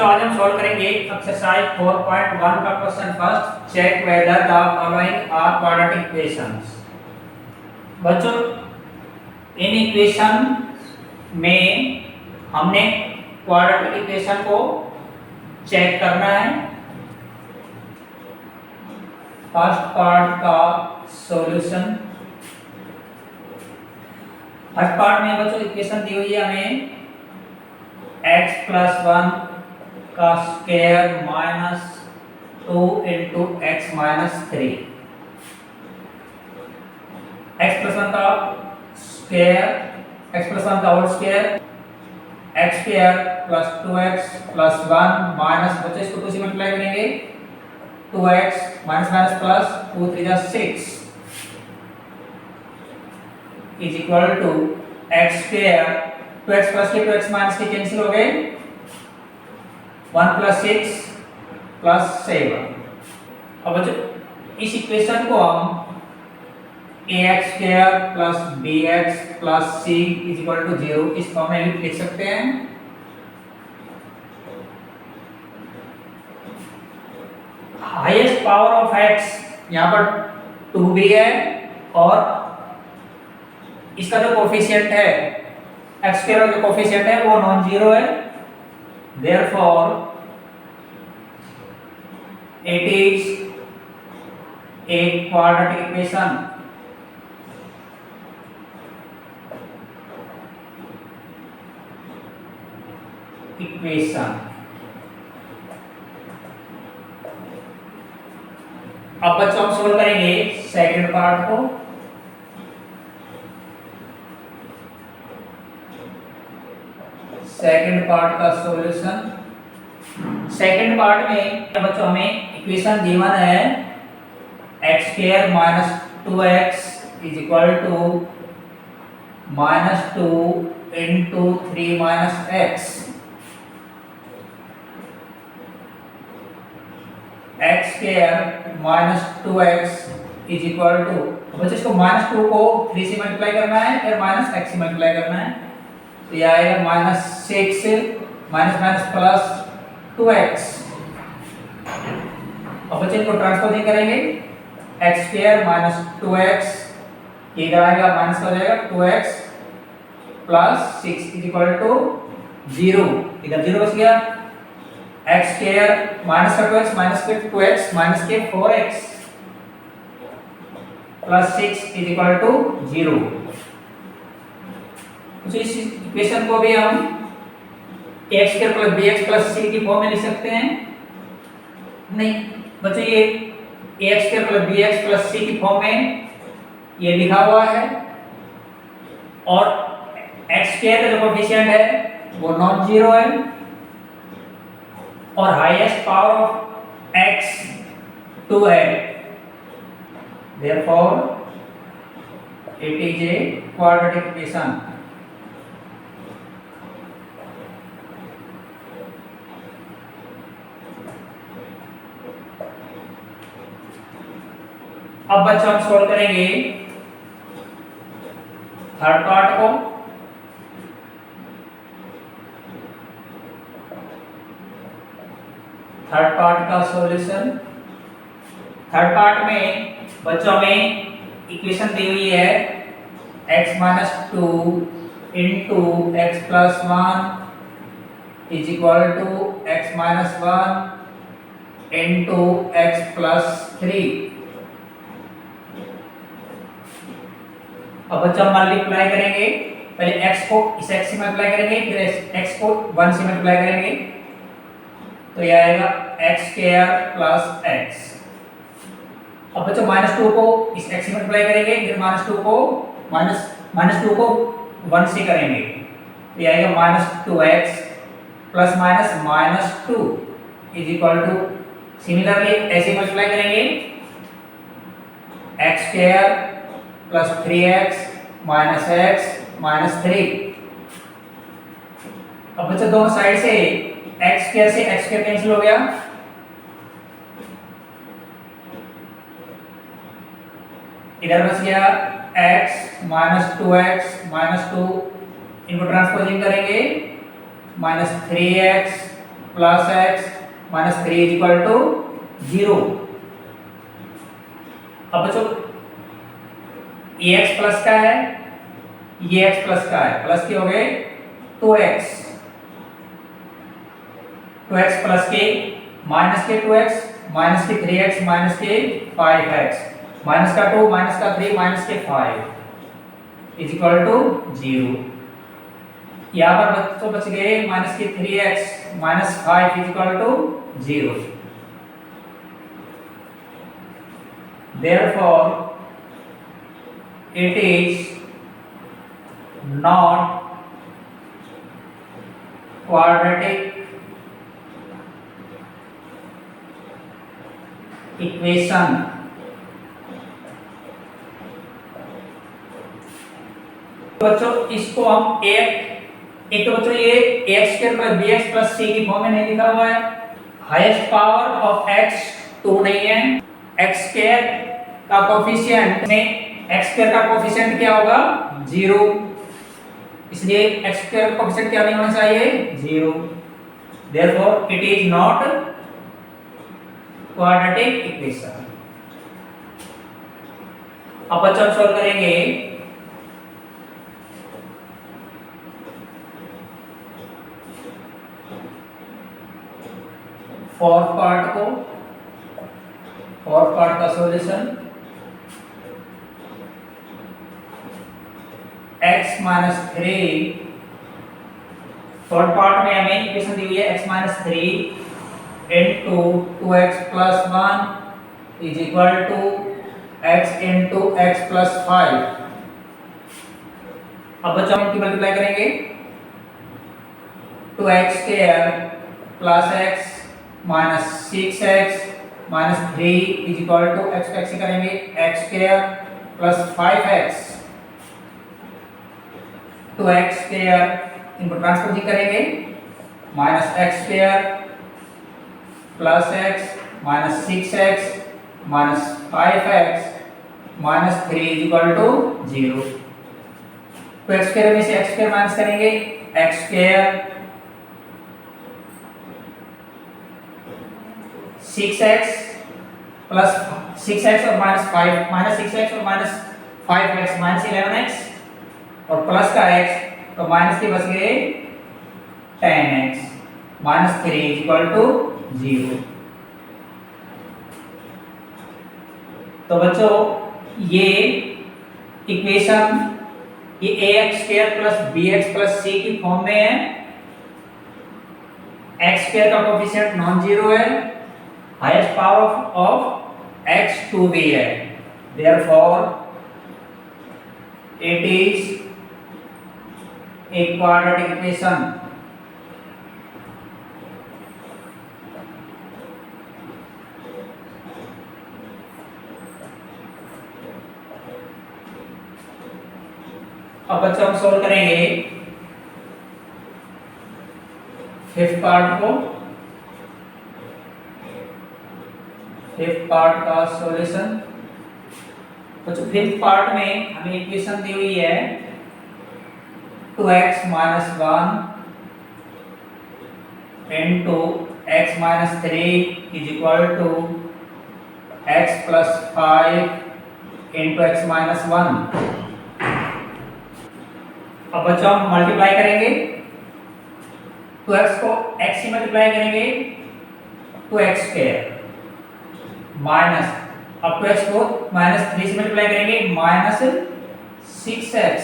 बच्चों आज हम सॉल्व करेंगे एक्सरसाइज 4.1 का question first. Check whether the following are quadratic equations. बच्चों इन इक्वेशन में हमने क्वाड्रेटिक इक्वेशन को चेक करना है। फर्स्ट पार्ट का सॉल्यूशन। फर्स्ट पार्ट में बच्चों इक्वेशन दी हुई है हमें x + 1 का स्क्वायर -2 × x - 3। x + 1 का स्क्वायर, x + 1 का whole square, x² + 2x + 1 minus, बच्चों इसको 2 से मल्टीप्लाई करेंगे 2x माइनस प्लस 2 3 जा 6 is equal to x², 2x plus के 2x माइनस के कैंसिल हो गए, 1 + 6 + 7। अब बच्चों इस इक्वेशन को हम ax² + bx + c = 0 इस फॉर्म में लिख सकते हैं। हाईएस्ट पावर ऑफ x यहाँ पर 2 भी है और इसका जो कोफिशिएंट है x² का जो कोफिशिएंट है वो नॉन जीरो है। Therefore it is a quadratic equation. अब बच्चों हम सोल्व करेंगे सेकंड पार्ट को। सेकंड पार्ट का सॉल्यूशन। सेकंड पार्ट में बच्चों हमें इक्वेशन गिवन है x² - 2x = -2 × 3 - x। x² - 2x = बच्चों इसको -2 को 3 से मल्टीप्लाई करना है, फिर -x से मल्टीप्लाई करना है, तो यह आएगा -6 माइनस प्लस 2x। अब बच्चे इनको ट्रांसपोजिंग करेंगे x² - 2x, ये इधर आएगा माइनस हो जाएगा 2x + 6 = 0, इधर 0 बच गया। x² माइनस का 2x माइनस के 2x माइनस के 4x + 6 = 0। तो इस इक्वेशन को भी हम ax² + bx + c की फॉर्म में लिख सकते हैं। नहीं बच्चों ये ax² + bx + c की फॉर्म में ये लिखा हुआ है और x² का जो कोफिशिएंट है वो नॉन जीरो है और हाईएस्ट पावर ऑफ x 2 है। Therefore it is a quadratic equation। अब बच्चों हम सोल्व करेंगे थर्ड पार्ट को। थर्ड पार्ट का सॉल्यूशन। थर्ड पार्ट में बच्चों में इक्वेशन दी हुई है x - 2 × x + 1 = x - 1 × x + 3। अब बच्चों मल्टीप्लाई करेंगे, पहले x को इस x से मल्टीप्लाई करेंगे, फिर x को 1 से मल्टीप्लाई करेंगे, तो यह आएगा x² + x। अब बच्चों -2 को इस x से मल्टीप्लाई करेंगे, फिर -2 को 1 से करेंगे, तो यह आएगा -2x ± -2 = सिमिलरली ऐसे मल्टीप्लाई करेंगे x² + 3x - x - 3। अब बच्चों दोनों साइड से x² से x² कैंसिल हो गया, इधर बच गया x - 2x - 2, इनको ट्रांसपोजिंग करेंगे -3x plus x minus 3 is equal to 0। अब बच्चों ये x प्लस का है, ये x प्लस का है, प्लस के हो गए 2x, 2x प्लस के माइनस के 2x माइनस के 3x माइनस के 5x माइनस का 2 माइनस का 3 माइनस के 5 इज इक्वल टू 0। यहाँ पर बच्चों बच गए माइनस के 3x minus 5 is equal to 0। Therefore, it is not quadratic equation। बच्चों इसको हम एक तो बच्चों ये x square plus b x plus c की फॉर्म में नहीं लिखा हुआ है। हाईएस्ट पावर ऑफ एक्स 2 नहीं है। एक्स स्क्वायर का कोफिशिएंट में एक्स स्क्वायर का कोफिशिएंट क्या होगा 0, इसलिए एक्स स्क्वायर का कोफिशिएंट क्या नहीं होना चाहिए 0। Therefore it is not quadratic equation. अब बच्चों सॉल्व करेंगे फोर्थ पार्ट को, फोर्थ पार्ट का solution x minus 3, fourth part में हमें इक्वेशन दी हुई है x minus 3 into 2x plus 1 is equal to x into x plus 5। अब बच्चों हम मल्टीप्लाई करेंगे 2x square plus x minus 6x minus 3 is equal to x को x से करेंगे x स्क्वायर प्लस 5x, तो x स्क्वायर इनको transposing करेंगे minus x square plus x minus 6x minus 5x minus 3 is equal to 0। तो x square में से x square minus करेंगे x square 6x plus 6x और माइनस 5 माइनस 6x और minus 5x minus 11x और plus का x, तो minus के बच गए 10x minus 3 is equal to 0। तो बच्चों ये इक्वेशन ये ax square plus bx plus c की फॉर्म में है। x स्क्वायर का कोएफिशिएंट नॉन जीरो है, हाईएस्ट पावर ऑफ x 2 भी है, therefore it is a quadratic equation। अब बच्चों हम सोल्व करेंगे फिफ्थ पार्ट को, फिफ्थ पार्ट का सॉल्यूशन। बच्चों फिफ्थ पार्ट में हमें इक्वेशन दी हुई है 2x minus 1 into x minus 3 is equal to x plus 5 into x minus 1। अब बच्चों हम मल्टीप्लाई करेंगे 2x को x से मल्टीप्लाई करेंगे 2x स्क्वायर माइनस, अब 2x को माइनस 3 से मल्टीप्लाई करेंगे माइनस 6x,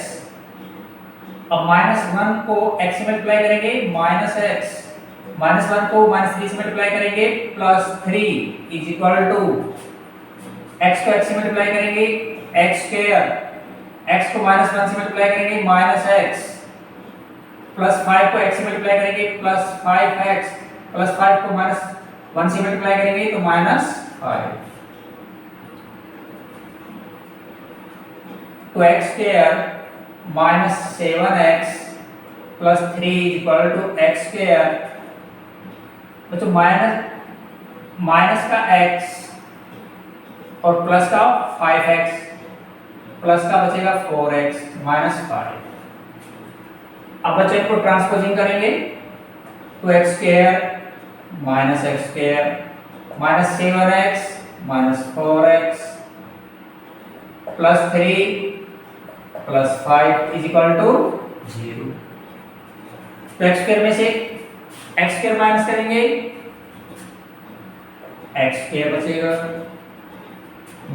अब माइनस 1 को x से मल्टीप्लाई करेंगे माइनस x, माइनस 1 को माइनस 3 से मल्टीप्लाई करेंगे plus 3 is equal to x को x से मल्टीप्लाई करेंगे x स्क्वायर, x को माइनस 1 से मल्टीप्लाई करेंगे माइनस x, प्लस 5 को x से मल्टीप्लाई करेंगे प्लस 5x, प्लस 5 को माइनस 1 से मल्टीप्लाई करेंगे तो माइनस 5। तो x square minus 7x plus 3 is equal to x square, बच्चों माइनस का x और प्लस का 5x, प्लस का बचेगा 4x माइनस 5। अब बच्चों इनको ट्रांसपोजिंग करेंगे तो x square minus x square minus 7x minus 4x plus 3 plus 5 is equal to 0। तो एक्स स्क्वायर में से एक्स स्क्वायर माइनस करेंगे, एक्स स्क्वायर बचेगा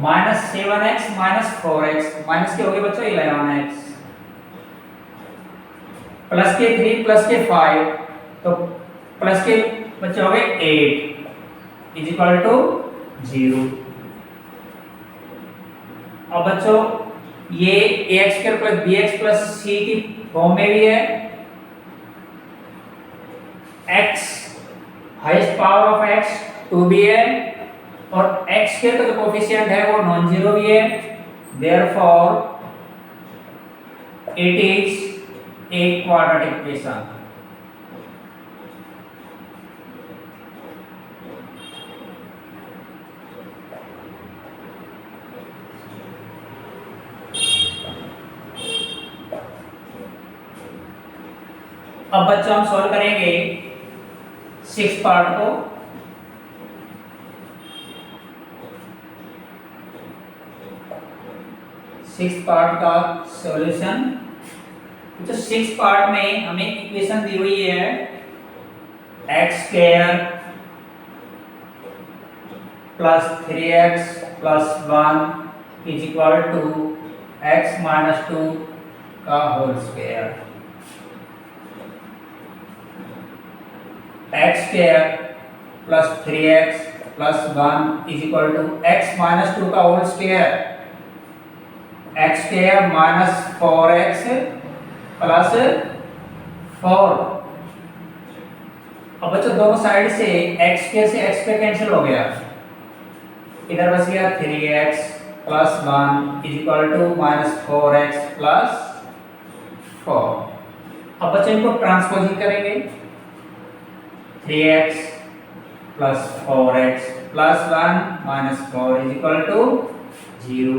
minus 7x minus 4x minus के हो गए बच्चों 11x प्लस के 3 प्लस के 5 तो प्लस के बच्चे हो गए 8 इज इक्वल टू 0। अब बच्चों ये ax square plus bx plus c की फॉर्म में भी है, x highest power of x 2 भी है और x स्क्वायर का जो कोफिशिएंट है वो नॉन जीरो भी है, therefore it is a quadratic equation. अब बच्चों हम सॉल्व करेंगे 6 पार्ट को। सिक्स पार्ट का सॉल्यूशन, तो 6 पार्ट में हमें इक्वेशन दी हुई है x square plus 3x plus 1 is equal to x minus 2 का whole square, x square plus 3x plus 1 is equal to x minus 2 का whole square, x square minus 4x plus 4। अब बच्चों दोनों साइड से x square से x square cancel हो गया, इधर बच गया 3x plus 1 is equal to minus 4x plus 4। अब बच्चों इनको ट्रांसपोजिंग करेंगे, 3x plus 4x plus 1 minus 4 is equal to 0।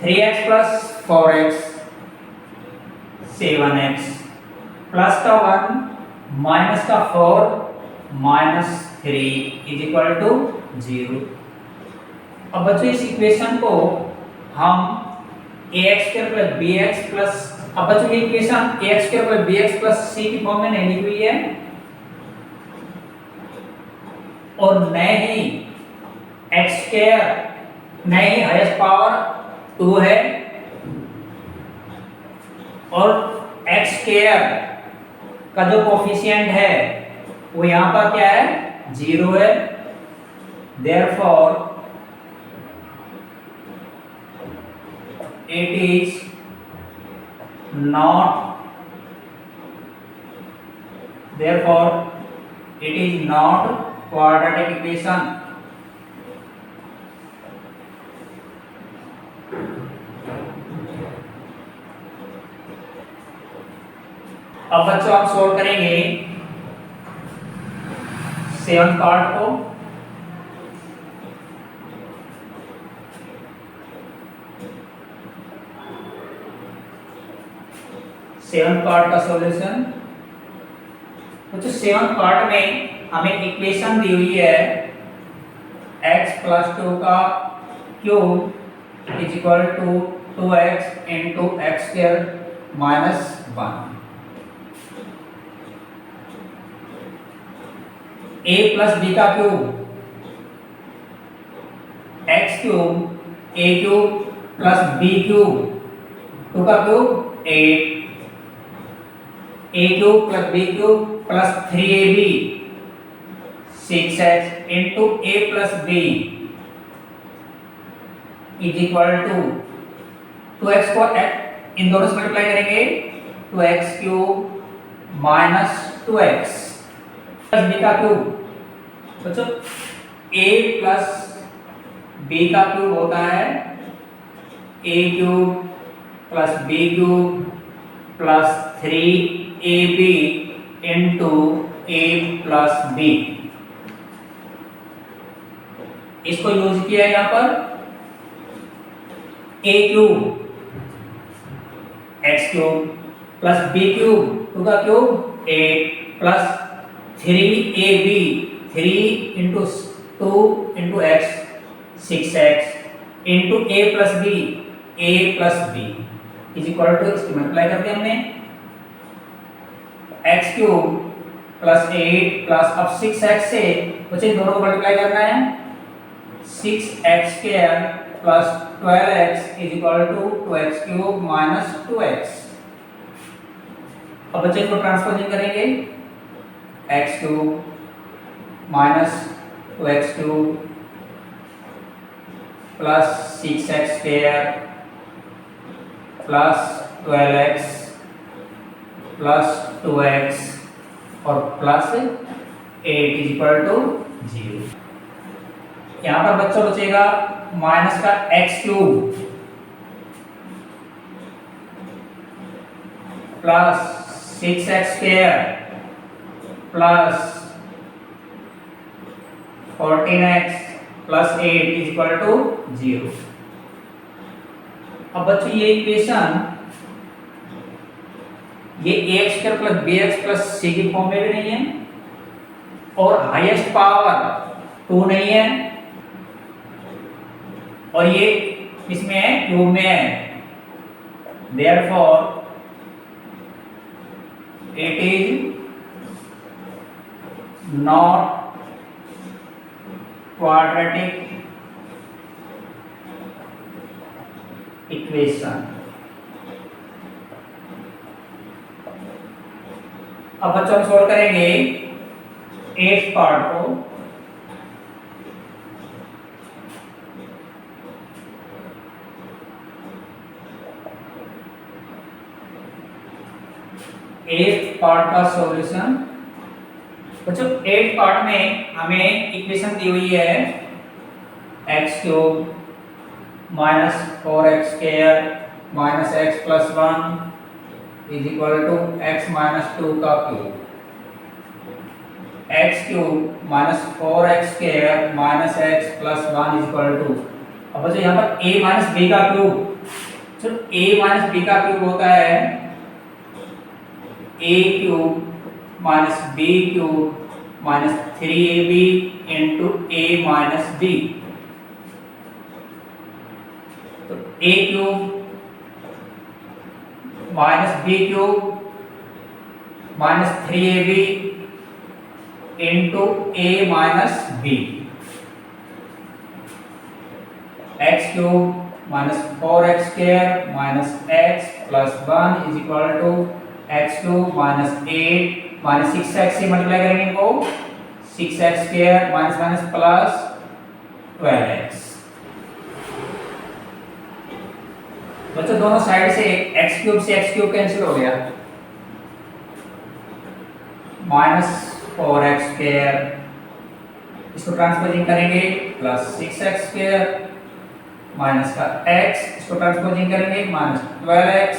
3x plus 4x 7x plus का 1 माइनस का 4 माइनस 3 इज इक्वल टू 0। अब बच्चों इस इक्वेशन को हम ax square plus bx plus, अब बच्चों ये equation ax square plus bx plus c की फॉर्म में नहीं लिखी हुई है और न ही x स्क्वायर न ही हाईएस्ट पावर 2 है और x स्क्वायर का जो कोफिशिएंट है वो यहां पर क्या है 0 है, therefore it is not, therefore it is not quadratic equation. अब बच्चों हम सोल्व करेंगे 7 पार्ट को। सेवन पार्ट का सॉल्यूशन, तो 7 पार्ट में हमें इक्वेशन दी हुई है x प्लस 2 का cube is equal to 2x into x square minus 1, a plus b का cube x cube a cube plus b cube 2 का cube 8, a cube plus b cube plus 3ab 6x into a plus b is equal to 2x को इन दोनों से multiply करेंगे 2x cube minus 2x plus b का cube, बच्चों a plus b का cube होता है a cube plus b cube plus 3ab into a plus b। इसको यूज किया है यहां पर a cube x cube plus b cube 2 का cube 8 plus 3ab 3 into 2 into x 6x into a plus b is equal to इसकी multiply करते हैं हमने x क्यूब प्लस 8 प्लस अब 6x से बच्चे दोनों को मल्टीप्लाई करना है 6x square plus 12x is equal to 2x cube minus 2x। अब बच्चे इसको ट्रांसपोजिंग करेंगे x cube minus 2x cube plus 6x square plus 12x plus 2x और प्लस 8 इज इक्वल टू 0। यहां पर बच्चों बचेगा माइनस का x cube plus 6x square plus 14x plus 8 is equal to 0। अब बच्चों ये इक्वेशन ये ax square plus bx plus c की फॉर्म में भी नहीं है और हाईएस्ट पावर 2 नहीं है और ये इसमें है क्यूब में है, therefore it is not quadratic equation. अब बच्चों हम सोल्व करेंगे 8th पार्ट को। एट्थ पार्ट का सॉल्यूशन बच्चों 8th पार्ट में हमें इक्वेशन दी हुई है x cube minus 4x square minus x plus 1 is equal to x minus 2 का cube, x cube minus 4x square minus x plus 1 is equal to. अब बच्चों यहाँ पर a माइनस b का क्यूब, चलो a माइनस b का cube होता है a cube minus b cube minus 3ab into a minus b। तो a cube minus b cube minus 3ab into a minus b, x cube minus 4x square minus x plus 1 is equal to x cube minus 8 minus 6x से multiply करेंगे इनको 6x square minus minus plus 12x। बच्चों दोनों side से x cube से x cube cancel हो गया, minus 4x square इसको ट्रांसपोजिंग करेंगे प्लस 6x स्क्वायर माइनस का x इसको ट्रांसपोजिंग करेंगे माइनस 12x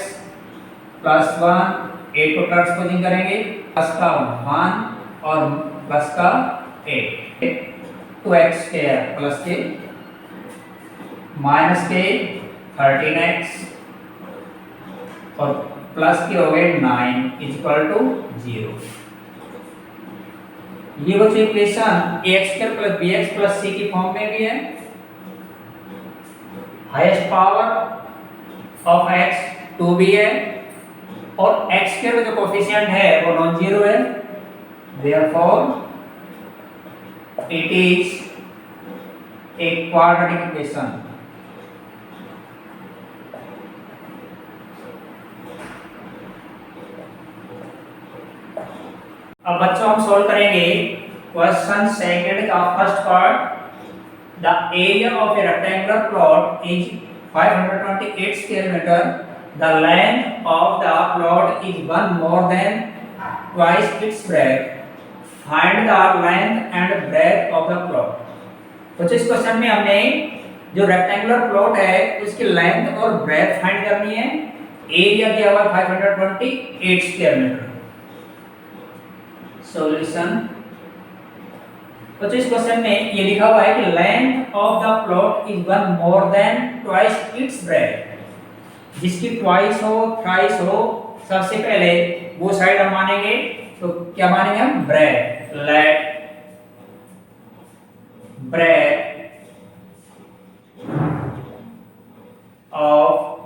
प्लस 1 8 को ट्रांसपोजिंग करेंगे प्लस का 1 और प्लस का 8 2x स्क्वायर प्लस के माइनस के 13x और प्लस के हो गए 9 इज इक्वल टू 0। ये बच्चों equation ax square plus bx plus c की फॉर्म में भी है। Highest power of x 2b है और x स्क्वायर का जो कोफिशिएंट है वो नॉन जीरो है, therefore it is a quadratic equation। अब बच्चों हम सॉल्व करेंगे क्वेश्चन सेकंड का first part. The area of a rectangular plot is 528 square metre, the length of the plot is 1 more than twice its breadth, find the length and breadth of the plot. तो इस question में हमने जो rectangular plot है उसकी length और breadth find करनी है। एरिया दिया हुआ 528 स्क्वायर मीटर। सॉल्यूशन तो इस क्वेश्चन में ये लिखा हुआ है कि length of the plot is 1 more than twice its breadth, जिसकी ट्वाइस हो थ्राइस हो सबसे पहले वो साइड हम मानेंगे, तो क्या मानेंगे हम bread. let breadth of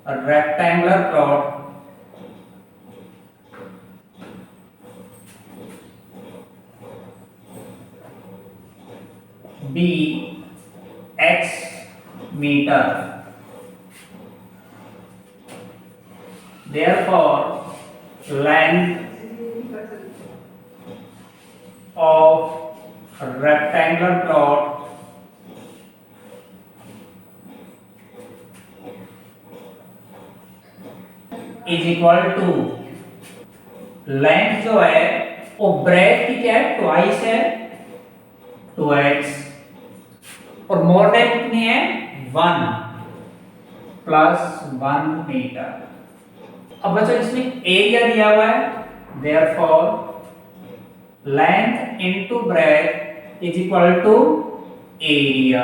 a rectangular plot be x meter. Therefore, length of a rectangular plot is equal to length जो है वो ब्रेथ की क्या है, ट्वाइस है 2x, और मोर देन कितनी है 1 प्लस 1 मीटर। अब बच्चों इसमें एरिया दिया हुआ है, therefore length into breadth is equal to area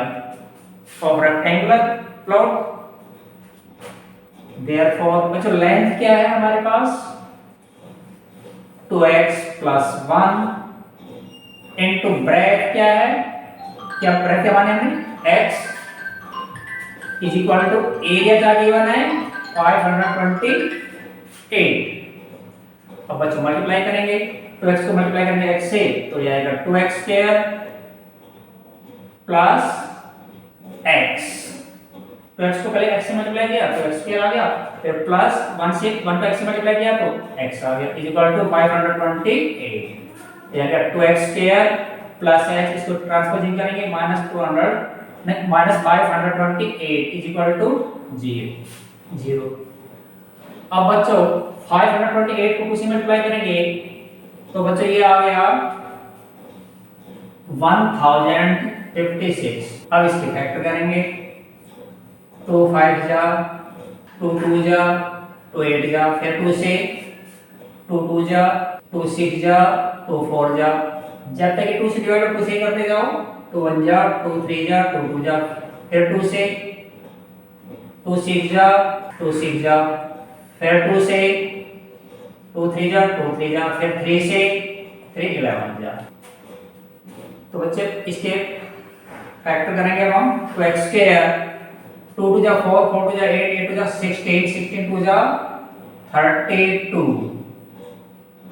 of rectangular plot. Therefore बच्चों लेंथ क्या है हमारे पास 2x प्लस 1 इनटू ब्रेथ क्या है, क्या ब्रेथ क्या माने हमने x is equal to area क्या गिवन है 528। अब बच्चों मल्टीप्लाई करेंगे 2x को मल्टीप्लाई करेंगे x से तो ये आएगा 2x square plus x। 2x को पहले x से मल्टीप्लाई किया तो x स्क्वायर आ गया, फिर प्लस 1 से 1 को x से मल्टीप्लाई किया तो x आ गया इज इक्वल टू 528। ये आ गया 2x स्क्वायर प्लस x, इसको ट्रांसपोजिंग करेंगे माइनस 528 इज इक्वल टू 0। अब बच्चों 528 को किसी मल्टीप्लाई करेंगे तो बच्चों ये आ गया 1056। अब इसके फैक्टर करेंगे 2 5 जा 2 2 जा 2 8 जा, फिर 2 से 2 2 जा 2 6 जा 2 4 जा, जब तक 2 से डिवाइड 2 से करते जाओ 2 1 जा 2 3 जा 2 2 जा, फिर 2 से 2 6 जा 2 6 जा, फिर 2 से 2 3 जा 2 3 जा, फिर 3 से 3 11 जा। तो बच्चे इसके फैक्टर करेंगे हम 2x स्क्वायर 2 2 जा 4 4 2 जा 8 8 2 जा 16 16 2 जा 32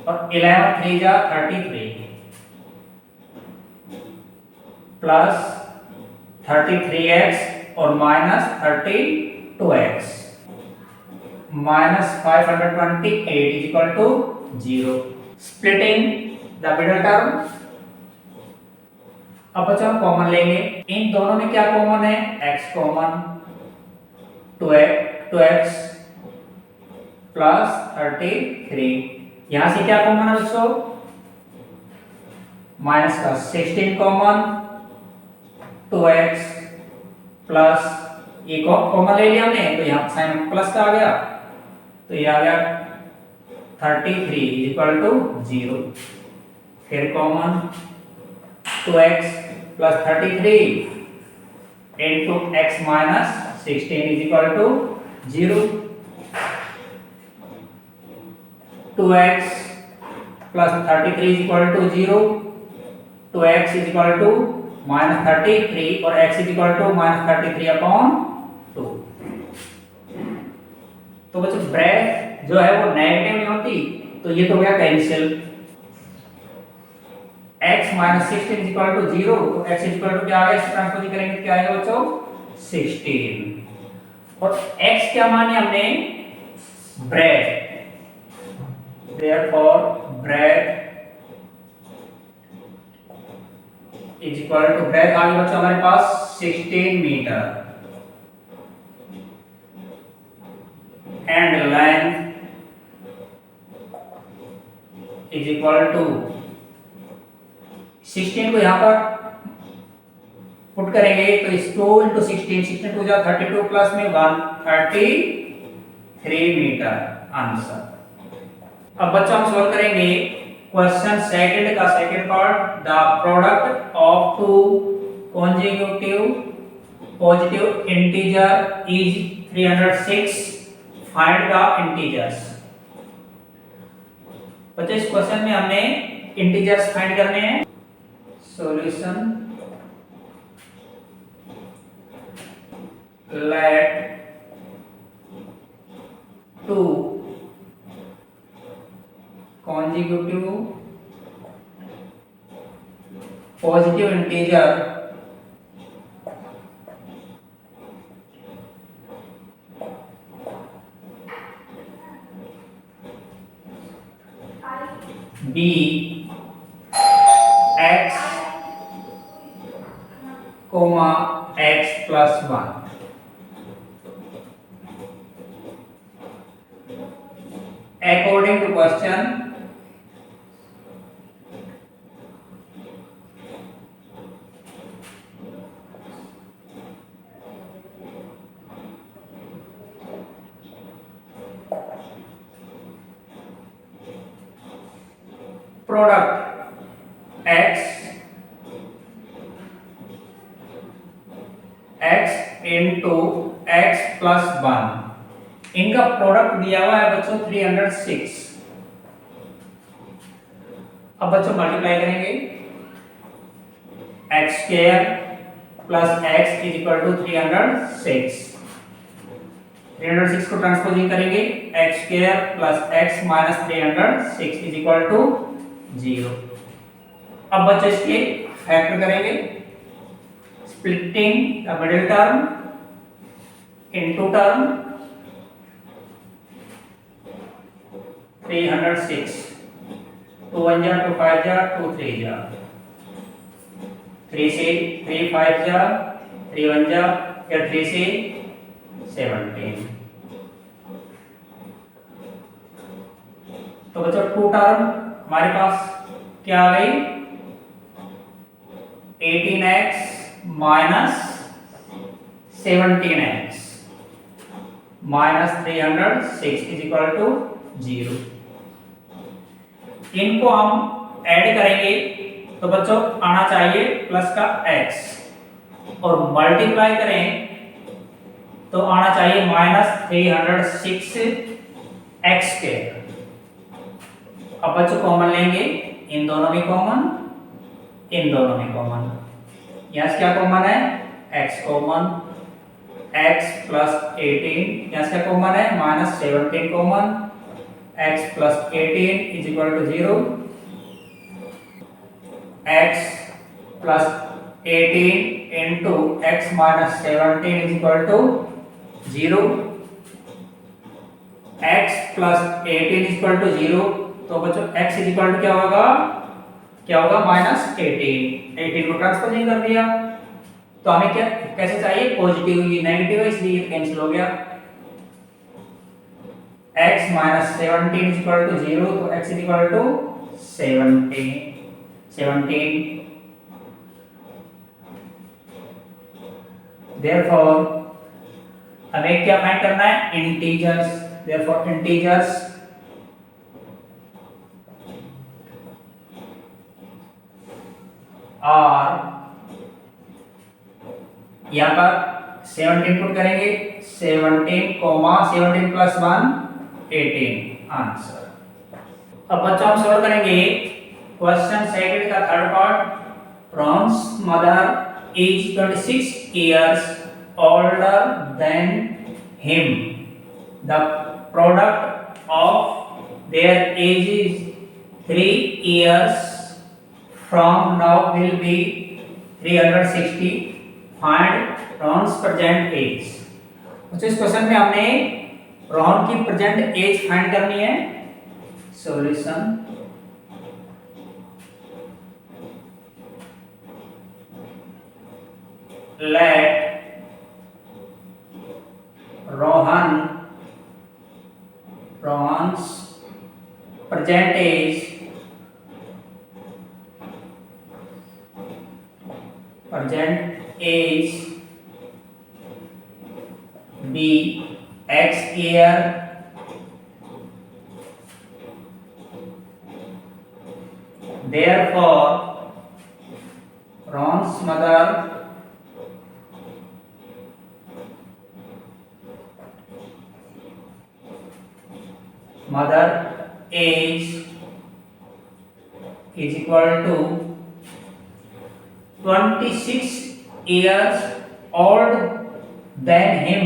और 11 3 जा 33 प्लस 33x और minus 32x minus 528 is equal to 0। Splitting the middle term. अब बच्चों हम कॉमन लेंगे, इन दोनों में क्या कॉमन है x कॉमन 2x प्लस 33, यहां से क्या कॉमन है बच्चों माइनस का 16 कॉमन 2x प्लस ये कॉमन ले लिया हमने तो यहाँ साइन प्लस का आ गया तो ये आ गया 33 इज इक्वल टू 0। फिर common 2x plus 33 into x minus 16 is equal to 0। 2x plus 33 is equal to 0, 2x is equal to minus 33 और x is equal to minus 33 upon 2। तो बच्चों ब्रेथ जो है वो नेगेटिव नहीं होती तो ये तो गया cancel. x minus 16 is equal to 0 तो x इज इक्वल टू क्या आ गया, इसे ट्रांसपोज करेंगे तो क्या आएगा बच्चों 16 और x क्या माने हमने breadth, therefore breadth is equal to breadth आ गई बच्चों हमारे पास 16 metre and length is equal to 16 को यहाँ पर पुट करेंगे तो इस 2 into 16 16 2 जा 32 प्लस में 133 मीटर आंसर। अब बच्चों हम सॉल्व करेंगे क्वेश्चन सेकंड का second part, the product of two consecutive positive integer is 306, find the integers. बच्चों इस क्वेश्चन में हमने इंटीजर्स फाइंड करने हैं। Solution let two consecutive positive integer b x comma x plus 1 according to question product x into x plus 1 इनका product दिया हुआ है बच्चों 306। अब बच्चों मल्टीप्लाई करेंगे x square plus x is equal to 306 को ट्रांसपोजिंग करेंगे x square plus x minus 306 is equal to 0। अब बच्चों इसके फैक्टर करेंगे splitting the middle term into term 306 2 1 जा 2 5 जा 2 3 जा 3 से 3 5 जा 3 1 जा या 3 से 17। तो बच्चों टू टर्म हमारे पास क्या आ गई 18x minus 17x minus 306 is equal to 0। इनको हम ऐड करेंगे तो बच्चों आना चाहिए प्लस का x और मल्टीप्लाई करें तो आना चाहिए माइनस 306 x के। अब बच्चों कॉमन लेंगे इन दोनों में कॉमन इन दोनों में कॉमन यहां से क्या कॉमन है x कॉमन x प्लस 18 यहां से क्या कॉमन है minus 17 common x plus 18 is equal to 0 x plus 18 into x minus 17 is equal to 0 x plus 18 is equal to 0। तो बच्चों x इज इक्वल टू क्या होगा माइनस 18 को ट्रांसपोजिंग कर दिया। तो हमें क्या कैसे चाहिए पॉजिटिव, ये नेगेटिव है इसलिए ये कैंसिल हो गया। x minus 17 is equal to 0 तो x is equal to 17। Therefore हमें क्या फाइंड करना है इंटीजर्स। देयरफॉर इंटीजर्स और यहां पर 17 पुट करेंगे 17 प्लस 1 18 आंसर। अब बच्चों हम सॉल्व करेंगे क्वेश्चन सेकंड का third part. Ron's mother is 26 years older than him. The product of their age is 3 years from now will be 360. Find Ron's present age. तो इस क्वेश्चन में हमने रॉन की प्रेजेंट एज फाइंड करनी है। Solution let Rohan's present age be x year therefore Ron's mother age is equal to 26 years old than him।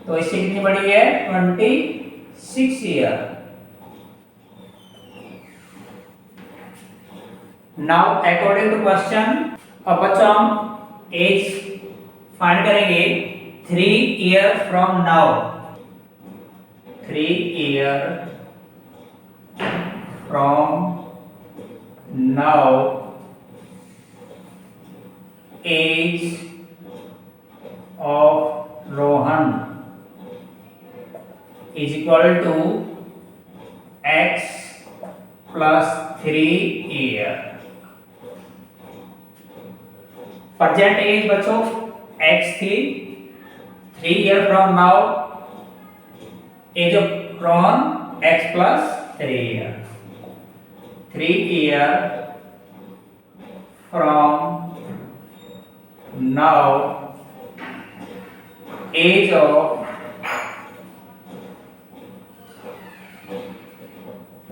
तो इससे कितनी बड़ी है? 26 year. Now according to question, अब बच्चों हम एज फाइंड करेंगे 3 year from now. 3 year from now age of Rohan is equal to x plus 3 year। Present age बच्चों x थी, 3 year from now age of Rohan x plus 3 year. 3 year from now age of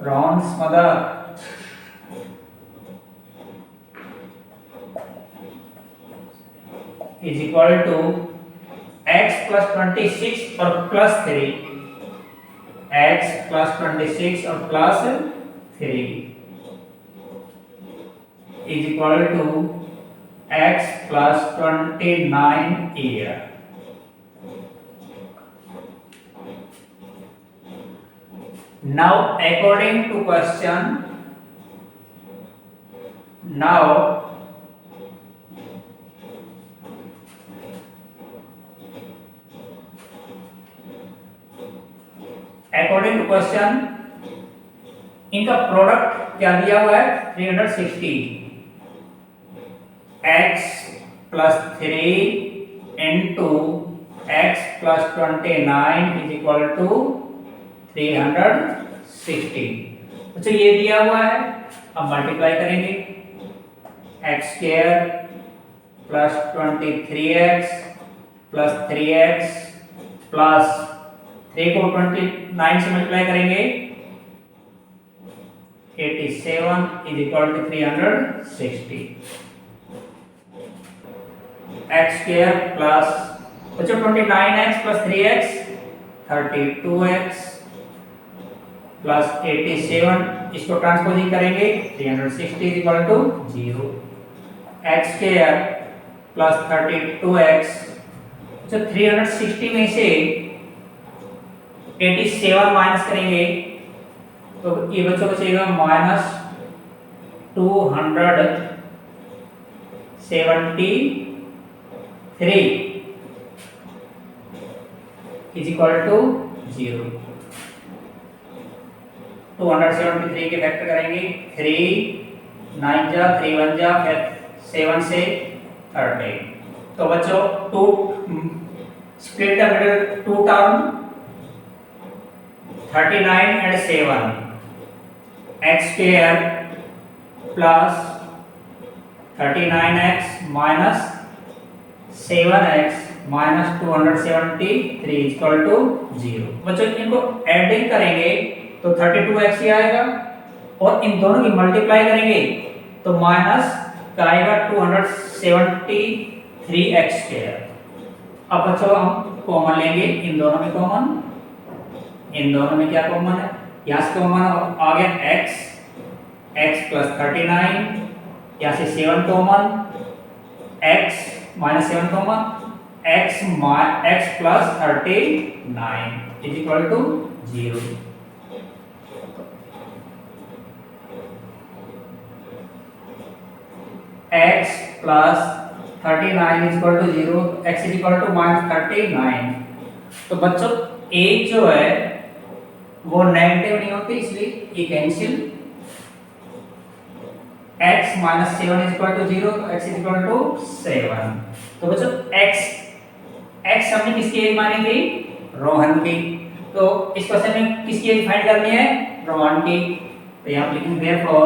Ron's mother is equal to x plus 26 और plus 3, x plus 26 और plus 3 is equal to x plus 29 year। Now according to question, now according to question इनका product क्या दिया हुआ है? 360 x plus 3 into x plus 29 is equal to 360। अच्छा ये दिया हुआ है, अब मल्टीप्लाई करेंगे। X square plus 23x plus 3x plus 3 को 29 से मल्टीप्लाई करेंगे 87 is equal to 360। X square plus बच्चों 29x plus 3x 32x plus 87, इसको ट्रांसपोजिंग करेंगे 360 is equal to 0। X square plus 32x, तो 360 में से 87 माइनस करेंगे तो ये बच्चों बचेगा माइनस 273 इज इक्वल टू 0। 273 के फैक्टर करेंगे 3 9 जा 3 1 जा फिर 7 से 30। तो बच्चों to split the middle to term 39 and 7, x square plus 39x minus 7x minus 273 equal to 0। बच्चों इनको एडिंग करेंगे तो 32x ही आएगा और इन दोनों की मल्टीप्लाई करेंगे तो माइनस का आएगा 273x स्क्वायर। अब बच्चों हम कॉमन लेंगे इन दोनों में, कॉमन इन दोनों में क्या कॉमन है? यहाँ से कॉमन आ गया x प्लस 39, यहाँ से 7 common, x minus 7 common, x plus 39 is equal to 0। x plus 39 is equal to 0, x is equal to minus 39। तो बच्चों एज जो है वो नेगेटिव नहीं होती इसलिए ये cancel. x minus 7 is equal to 0, तो x इज इक्वल टू 7। तो बच्चों x हमने किसकी एज मानी थी? रोहन की। तो इस क्वेश्चन में किसकी एज फाइंड करनी है? रोहन की। तो यहाँ लिखेंगे therefore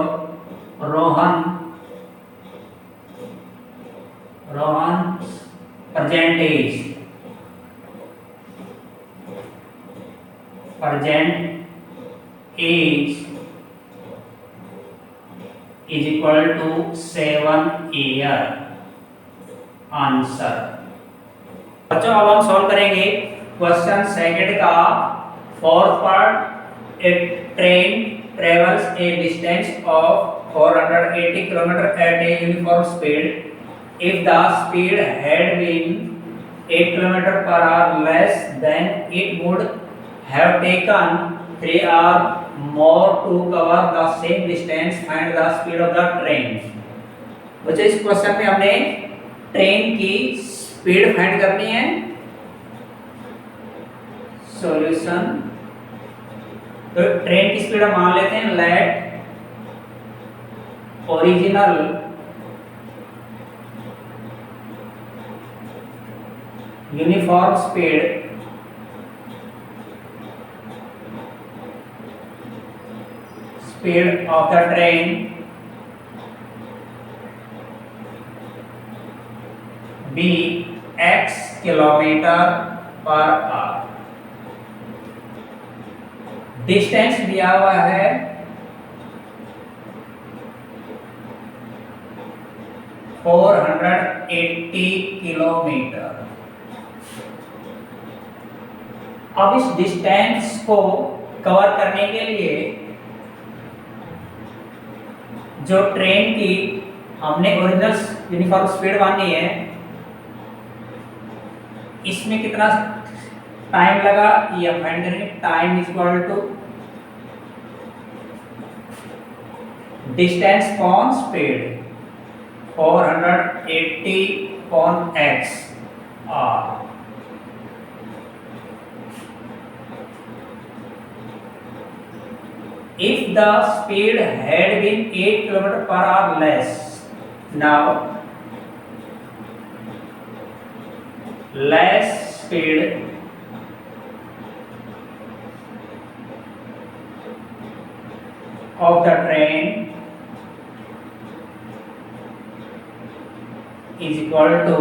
Rohan present age equal to 7 year answer. बच्चों अब हम सॉल्व करेंगे क्वेश्चन सेकंड का fourth part. A train travels a distance of 480 km at a uniform speed. If the speed had been 8 km per hour less, then it would have taken 3 hours more to cover the same distance. Find the speed of the train. बच्चों इस question में हमने train की speed find करनी है। Solution, तो train की speed हम मान लेते हैं let original uniform speed of the train be x kilometre per hour. Distance दिया हुआ है 480 किलोमीटर। अब इस डिस्टेंस को कवर करने के लिए जो ट्रेन की हमने ओरिजिनल यूनिफॉर्म स्पीड मानी है, इसमें कितना टाइम लगा ये हम फाइंड करेंगे। Time is equal to distance upon speed 480 upon x r। If the speed had been 8 km per hour less, now less speed of the train is equal to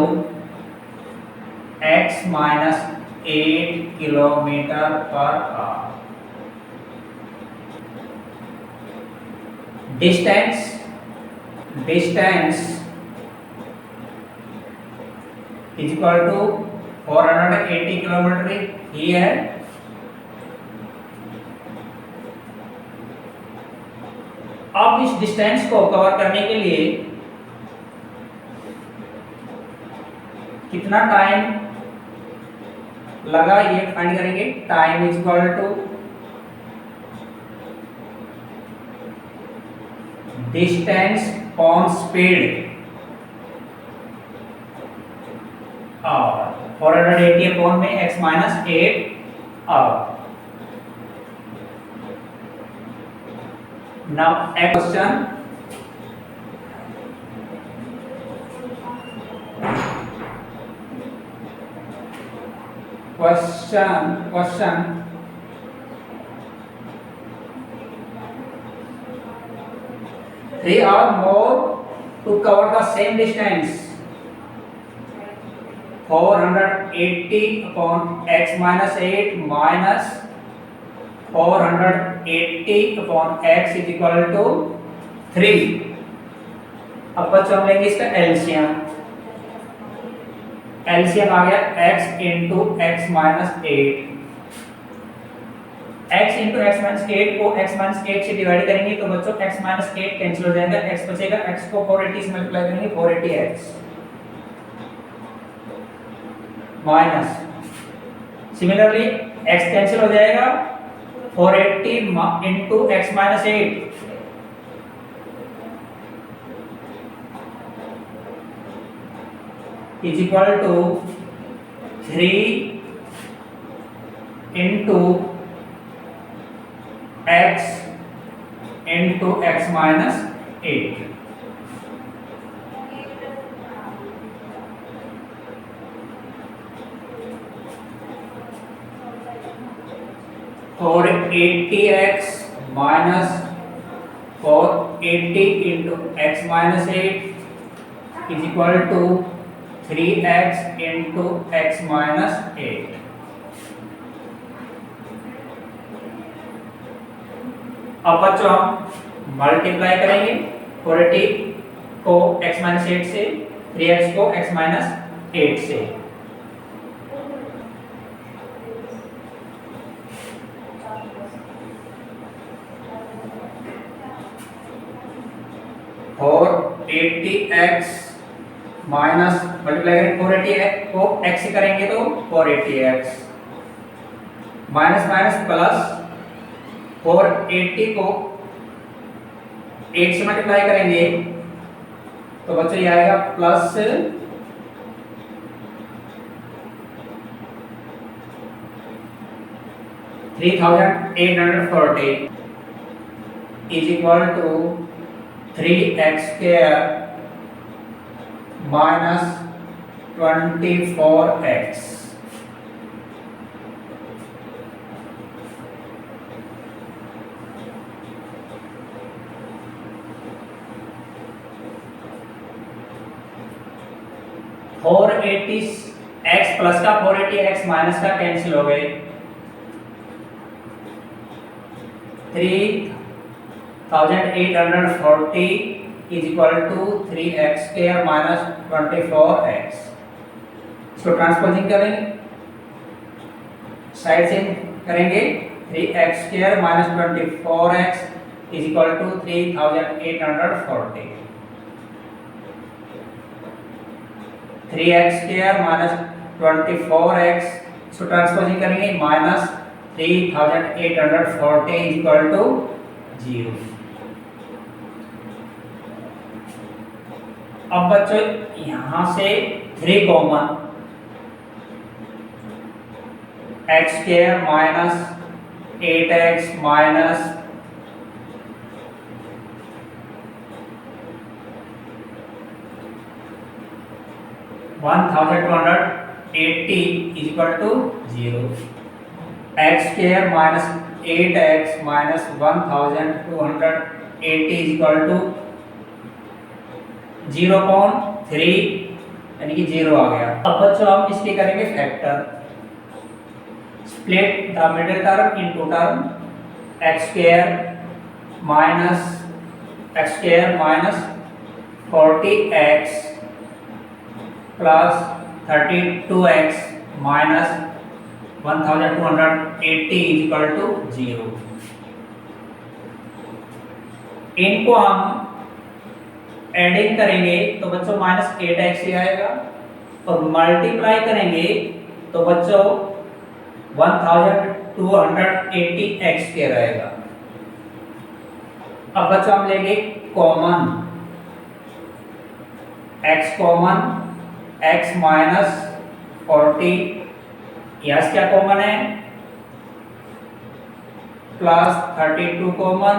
x minus 8 kilometer per hour. Distance is equal to 480 kilometer here. अब इस distance को cover करने के लिए कितना time लगा ये find करेंगे। Time is equal to distance upon speed और 480 अपॉन में x minus 8 hour. Now a question, three or more to cover the same distance. 480 upon x minus 8 minus 480 upon x is equal to 3। अब बच्चों हम लेंगे इसका LCM. LCM आ गया x into x minus 8। x into x minus 8 को x minus 8 से divide करेंगे तो बच्चों x माइनस 8 कैंसिल हो जाएगा, x बचेगा। x को 480 से मल्टीप्लाई करेंगे 480x minus similarly x cancel हो जाएगा 480 into x minus 8 is equal to 3 into x minus 8। 480x minus 480 into x minus 8 is equal to 3x into x minus 8। अब बच्चों हम मल्टीप्लाई करेंगे 480 को x माइनस 8 से, 3x को x माइनस 8 से। और 80x माइनस मल्टीप्लाई करेंगे 480 को x से करेंगे तो 480x माइनस माइनस प्लस 480 को 8 से मल्टीप्लाई करेंगे तो बच्चों ये आएगा plus 3840 is equal to 3x square minus 24x। Four 80x plus का 480x माइनस का कैंसिल हो गए, 3840 is equal to 3x square minus 24x। इसको ट्रांसपोजिंग करेंगे, साइड से करेंगे, 3x square minus 24x is equal to 3840। 3x square minus 24x, इसको transposing करेंगे, माइनस 3840 इज इक्वल टू 0। अब बच्चों यहां से 3 common, x square minus 8x minus 1280 is equal to 0। x square minus 8x minus 1280 is equal to 0.3 यानी कि 0 आ गया। अब बच्चों हम इसके करेंगे factor, split the middle term into term, x square minus 40x plus 32x minus 1280 is equal to 0। इनको हम एडिंग करेंगे तो बच्चों माइनस 8x ही आएगा, और मल्टीप्लाई करेंगे तो बच्चों 1280x के रहेगा। अब बच्चों हम लेंगे common, x common, x minus 40, yes क्या कॉमन है, plus 32 common,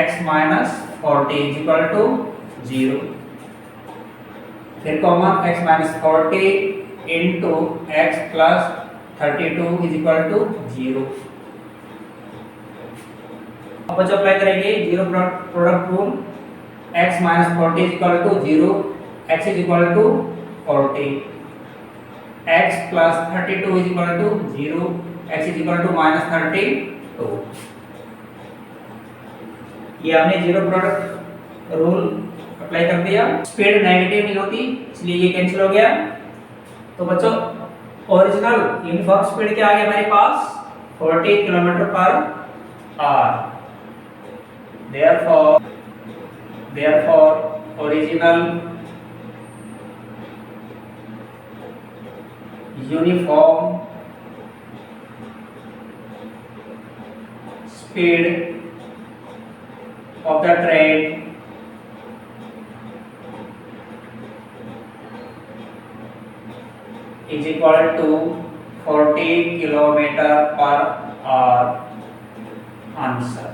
x minus 40 is equal to 0। फिर common x minus 40 into x plus 32 is equal to 0। अब बच्चों अप्लाई करेंगे zero product rule, x minus 40 is equal to 0, x is equal to 40, x plus 32 is equal to 0, x is equal to minus 32। ये हमने zero product rule apply कर दिया। Speed negative नहीं होती इसलिए ये कैंसिल हो गया। तो बच्चों ओरिजिनल यूनिफॉर्म स्पीड क्या आ गया हमारे पास, 40 kilometre per our. therefore original uniform speed of the train is equal to 40 kilometer per hour। Answer.